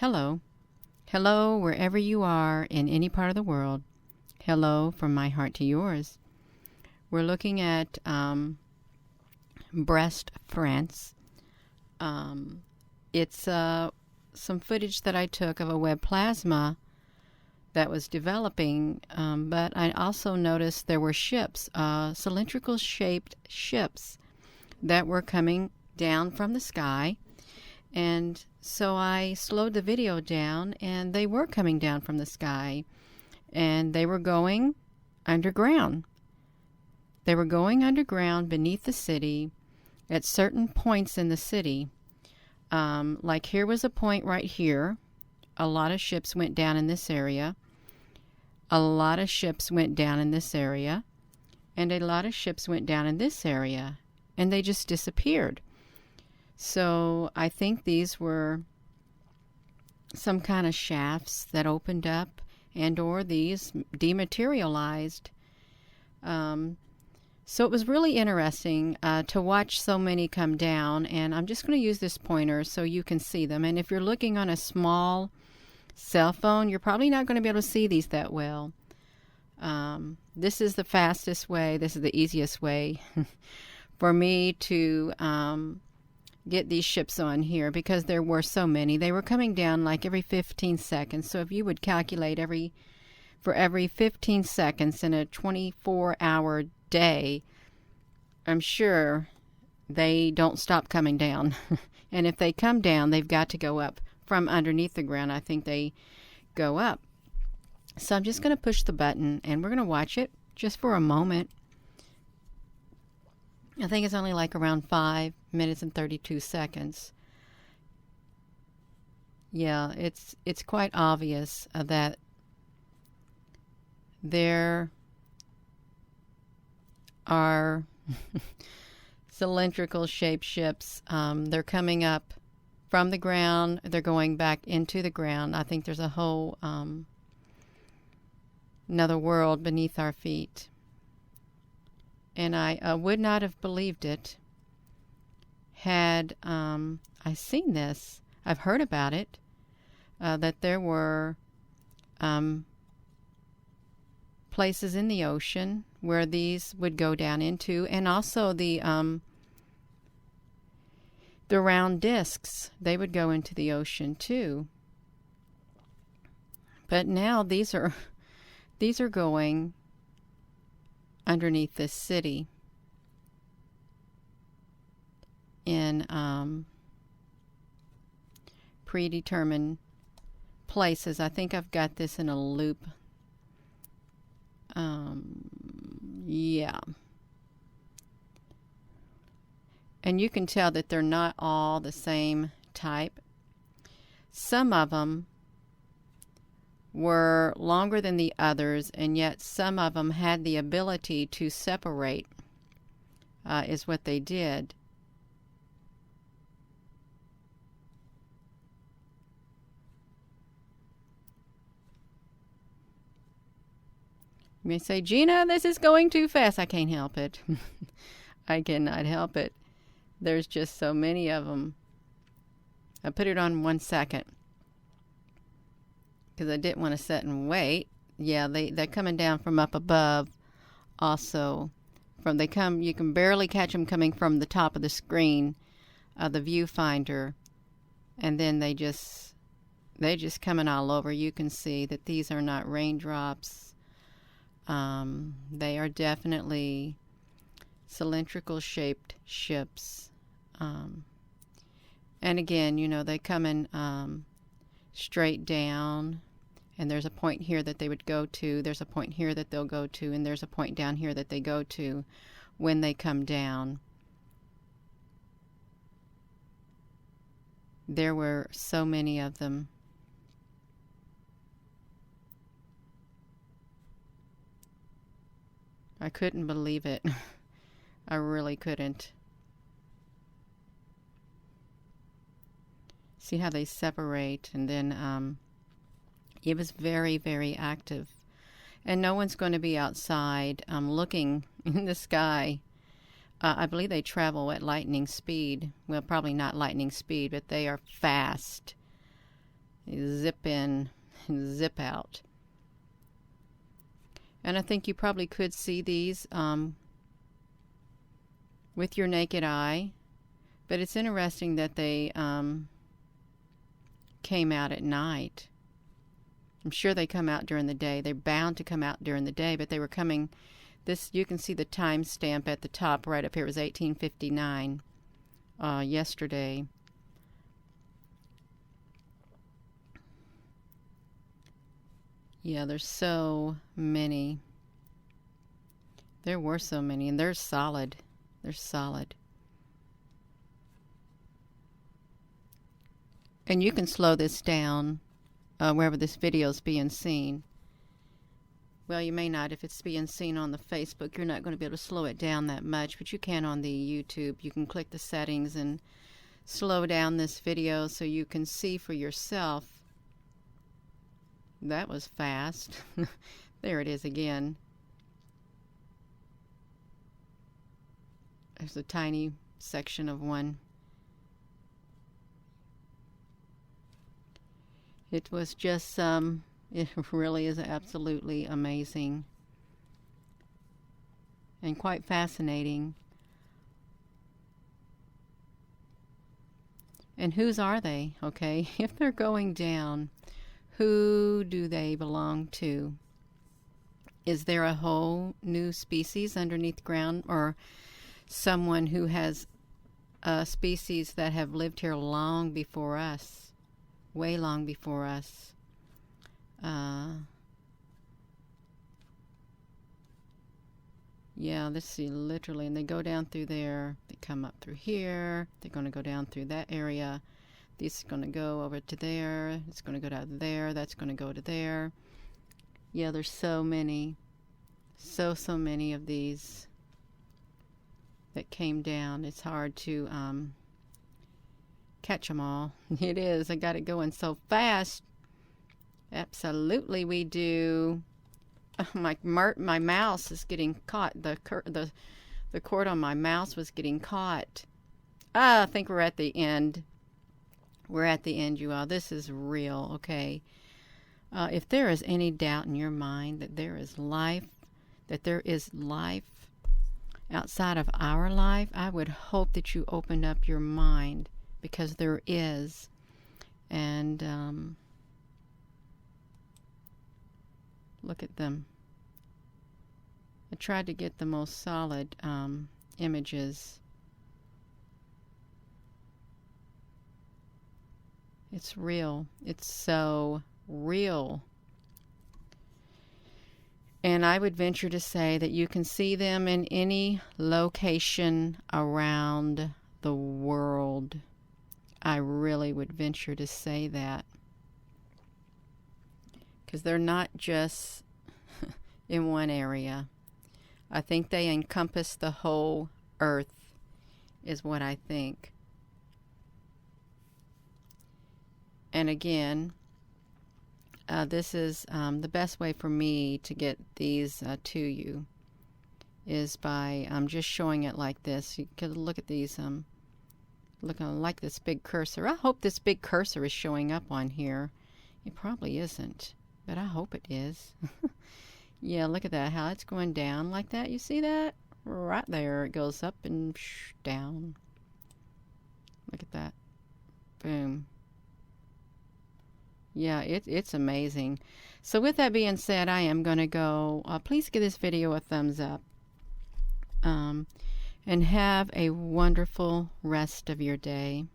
Hello. Hello, wherever you are in any part of the world. Hello from my heart to yours. We're looking at Brest, France. It's some footage that I took of a web plasma that was developing, but I also noticed there were ships, cylindrical shaped ships that were coming down from the sky. And so I slowed the video down, and they were coming down from the sky, and they were going underground. They were going underground beneath the city at certain points in the city. Like here was a point right here. A lot of ships went down in this area. A lot of ships went down in this area. And a lot of ships went down in this area. And they just disappeared. So I think these were some kind of shafts that opened up and or these dematerialized. So it was really interesting to watch so many come down, and I'm just going to use this pointer so you can see them. And if you're looking on a small cell phone, you're probably not going to be able to see these that well. This is the fastest way, this is the easiest way for me to get these ships on here, because there were so many. They were coming down like every 15 seconds. So if you would calculate for every 15 seconds in a 24-hour day, I'm sure they don't stop coming down. And if they come down, they've got to go up from underneath the ground. I think they go up. So I'm just going to push the button, and we're going to watch it just for a moment. I think it's only like around 5 minutes and 32 seconds. Yeah, it's quite obvious that there are cylindrical shaped ships. They're coming up from the ground. They're going back into the ground. I think there's a whole another world beneath our feet. And I would not have believed it had I seen this. I've heard about it, that there were places in the ocean where these would go down into, and also the round discs, they would go into the ocean too. But now these are going underneath this city in predetermined places. I think I've got this in a loop. Yeah. And you can tell that they're not all the same type. Some of them were longer than the others, and yet some of them had the ability to separate, is what they did. You may say, Gina, this is going too fast. I can't help it. I cannot help it. There's just so many of them. I put it on 1 second because I didn't want to sit and wait. Yeah, they're coming down from up above. Also, you can barely catch them coming from the top of the screen, the viewfinder, and then they just coming all over. You can see that these are not raindrops. They are definitely cylindrical shaped ships. And again, they come in straight down, and there's a point here that they would go to. There's a point here that they'll go to, and there's a point down here that they go to when they come down. There were so many of them. I couldn't believe it. I really couldn't. See how they separate, and then it was very, very active. And no one's going to be outside looking in the sky. I believe they travel at lightning speed. Well, probably not lightning speed, but they are fast. They zip in and zip out. And I think you probably could see these with your naked eye. But it's interesting that they came out at night. I'm sure they come out during the day. They're bound to come out during the day, but they were coming. This, you can see the time stamp at the top right up here. It was 1859 yesterday. Yeah, there's so many. There were so many, and they're solid. They're solid. And you can slow this down wherever this video is being seen. Well, you may not. If it's being seen on the Facebook, you're not going to be able to slow it down that much, but you can on the YouTube. You can click the settings and slow down this video so you can see for yourself. That was fast. There it is again. There's a tiny section of one. It was just, it really is absolutely amazing and quite fascinating. And whose are they, okay? If they're going down, who do they belong to? Is there a whole new species underneath ground, or someone who has species that have lived here long before us, way long before us? Yeah, this is literally, and they go down through there, they come up through here, they're going to go down through that area. This is going to go over to there, it's going to go down there, that's going to go to there. Yeah, there's so many, so many of these that came down. It's hard to catch them all. It is. I got it going so fast. Absolutely we do. My mouse is getting caught. The cord on my mouse was getting caught. I think we're at the end. We're at the end, you all. This is real, okay? If there is any doubt in your mind that there is life outside of our life, I would hope that you opened up your mind, because there is. And look at them. I tried to get the most solid images. It's real. It's so real. And I would venture to say that you can see them in any location around the world. I really would venture to say that. Because they're not just in one area. I think they encompass the whole earth, is what I think. And again, this is the best way for me to get these to you is by just showing it like this. You can look at these, looking like this big cursor. I hope this big cursor is showing up on here. It probably isn't, but I hope it is. Yeah, look at that, how it's going down like that. You see that? Right there. It goes up and down. Look at that. Boom. Yeah, it's amazing. So with that being said, I am going to go. Please give this video a thumbs up. And have a wonderful rest of your day.